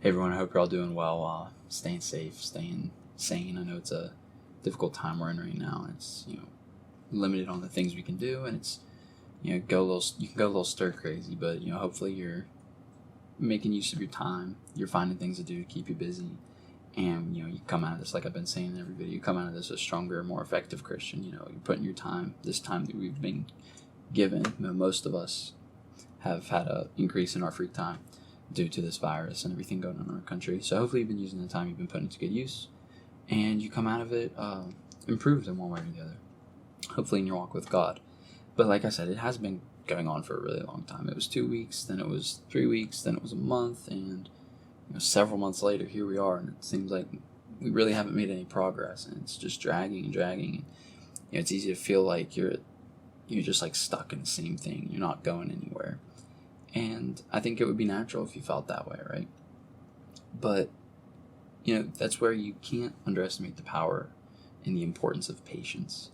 Hey everyone, I hope you're all doing well, staying safe, staying sane. I know it's a difficult time we're in right now. It's, limited on the things we can do, and it's, you can go a little stir crazy, but, hopefully you're making use of your time. You're finding things to do to keep you busy. And, you come out of this, like I've been saying in every video, you come out of this a stronger, more effective Christian. You're putting your time, this time that we've been given. Most of us have had an increase in our free time due to this virus and everything going on in our country. So hopefully you've been using the time you've been putting to good use, and you come out of it improved in one way or the other, hopefully in your walk with God. But like I said, it has been going on for a really long time. It was 2 weeks, then it was 3 weeks, then it was a month, and several months later, here we are, and it seems like we really haven't made any progress, and it's just dragging and dragging. And, it's easy to feel like you're just like stuck in the same thing. You're not going anywhere. And I think it would be natural if you felt that way, right? But, that's where you can't underestimate the power and the importance of patience.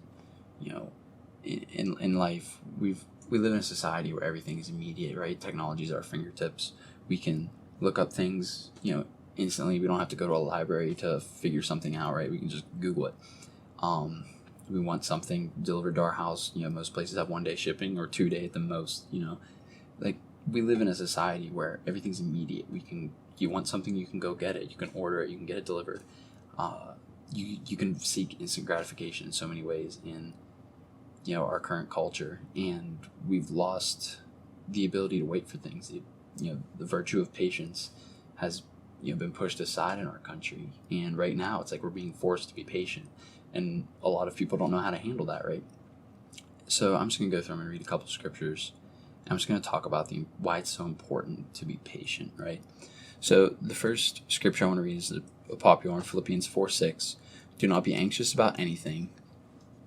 In life, we live in a society where everything is immediate, right? Technology is at our fingertips. We can look up things, instantly. We don't have to go to a library to figure something out, right? We can just Google it. We want something delivered to our house. Most places have 1 day shipping or 2 day at the most. Like, we live in a society where everything's immediate. You want something, you can go get it. You can order it. You can get it delivered. You can seek instant gratification in so many ways in, our current culture, and we've lost the ability to wait for things. The virtue of patience has, been pushed aside in our country, and right now it's like we're being forced to be patient, and a lot of people don't know how to handle that, right? So I'm just gonna go through and read a couple scriptures. I'm just going to talk about why it's so important to be patient, right? So the first scripture I want to read is a popular one, Philippians 4:6. Do not be anxious about anything,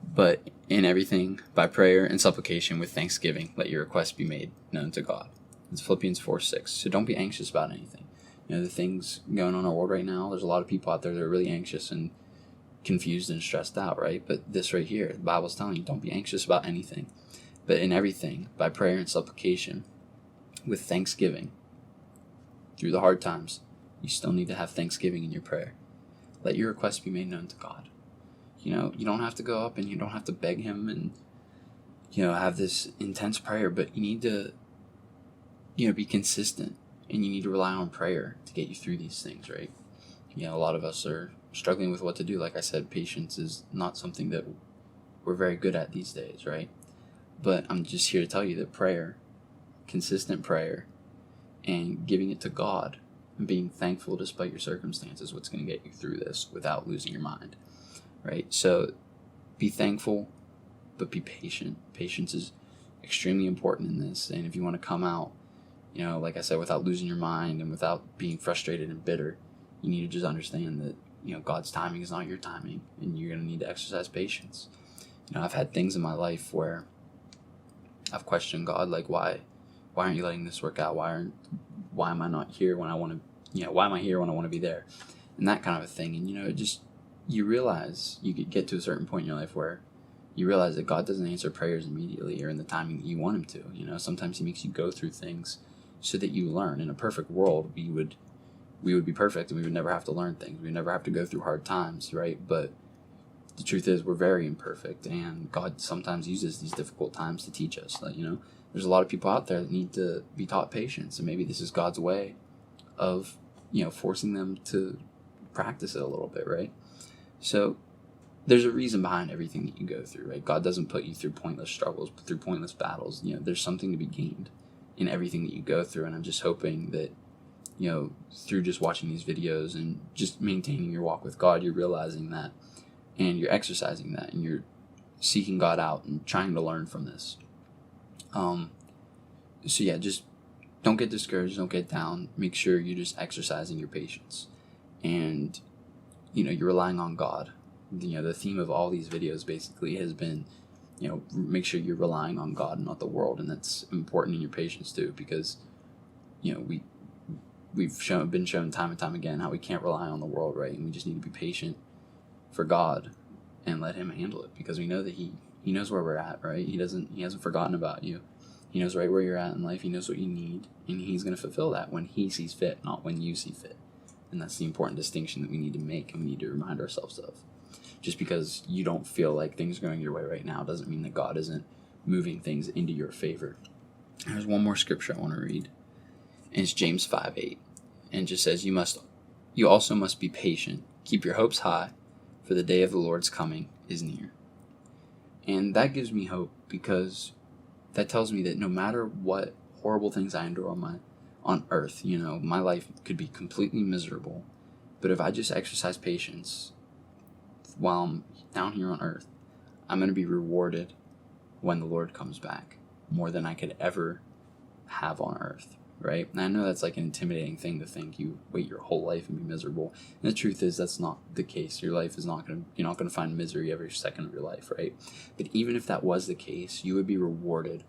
but in everything, by prayer and supplication with thanksgiving, let your requests be made known to God. It's Philippians 4:6. So don't be anxious about anything. The things going on in our world right now, there's a lot of people out there that are really anxious and confused and stressed out, right? But this right here, the Bible's telling you, don't be anxious about anything. But in everything, by prayer and supplication, with thanksgiving, through the hard times, you still need to have thanksgiving in your prayer. Let your requests be made known to God. You don't have to go up and you don't have to beg Him and, have this intense prayer, but you need to, be consistent, and you need to rely on prayer to get you through these things, right? A lot of us are struggling with what to do. Like I said, patience is not something that we're very good at these days, right? But I'm just here to tell you that prayer, consistent prayer, and giving it to God, and being thankful despite your circumstances, what's going to get you through this without losing your mind, right? So be thankful, but be patient. Patience is extremely important in this. And if you want to come out, like I said, without losing your mind and without being frustrated and bitter, you need to just understand that, God's timing is not your timing, and you're going to need to exercise patience. I've had things in my life where I've questioned God, like, why aren't you letting this work out? Why am I not here when I want to, why am I here when I want to be there? And that kind of a thing. And, you realize, you could get to a certain point in your life where you realize that God doesn't answer prayers immediately or in the timing that you want Him to. Sometimes He makes you go through things so that you learn. In a perfect world, we would be perfect and we would never have to learn things. We would never have to go through hard times, right? But the truth is, we're very imperfect, and God sometimes uses these difficult times to teach us. There's a lot of people out there that need to be taught patience, and maybe this is God's way of, forcing them to practice it a little bit, right? So there's a reason behind everything that you go through, right? God doesn't put you through pointless struggles, but through pointless battles. There's something to be gained in everything that you go through, and I'm just hoping that, through just watching these videos and just maintaining your walk with God, you're realizing that, and you're exercising that, and you're seeking God out and trying to learn from this. So yeah, just don't get discouraged, don't get down. Make sure you're just exercising your patience, and you're relying on God. The theme of all these videos basically has been, make sure you're relying on God and not the world, and that's important in your patience too, because we've been shown time and time again how we can't rely on the world, right? And we just need to be patient for God and let Him handle it, because we know that He knows where we're at, right? He hasn't forgotten about you. He knows right where you're at in life. He knows what you need, and He's going to fulfill that when He sees fit, not when you see fit. And that's the important distinction that we need to make and we need to remind ourselves of. Just because you don't feel like things are going your way right now doesn't mean that God isn't moving things into your favor. There's one more scripture I want to read, and it's James 5:8, and it just says, you also must be patient. Keep your hopes high, for the day of the Lord's coming is near. And that gives me hope, because that tells me that no matter what horrible things I endure on earth, my life could be completely miserable, but if I just exercise patience while I'm down here on earth, I'm going to be rewarded when the Lord comes back more than I could ever have on earth, right? And I know that's like an intimidating thing to think you wait your whole life and be miserable. And the truth is that's not the case. Your life is you're not going to find misery every second of your life, right? But even if that was the case, you would be rewarded,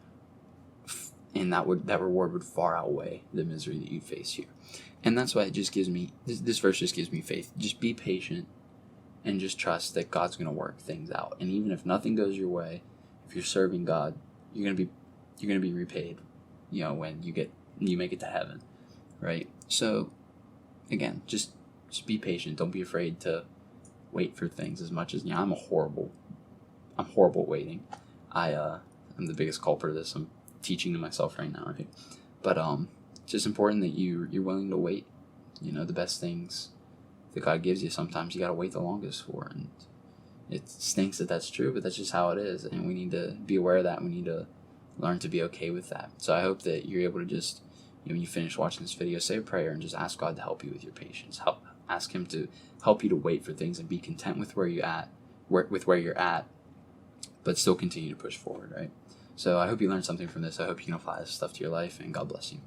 and that reward would far outweigh the misery that you face here. And that's why it just gives me, this verse just gives me faith. Just be patient and just trust that God's going to work things out. And even if nothing goes your way, if you're serving God, you're going to be repaid, when you make it to heaven, right? So again, just be patient. Don't be afraid to wait for things as much as, I'm horrible at waiting. I'm the biggest culprit of this. I'm teaching to myself right now, right? But it's just important that you're willing to wait. The best things that God gives you, sometimes you got to wait the longest for, and it stinks that that's true, but that's just how it is, and we need to be aware of that. We need to learn to be okay with that. So I hope that you're able to just, when you finish watching this video, say a prayer and just ask God to help you with your patience. Ask Him to help you to wait for things and be content with where you're at, but still continue to push forward, right? So I hope you learned something from this. I hope you can apply this stuff to your life, and God bless you.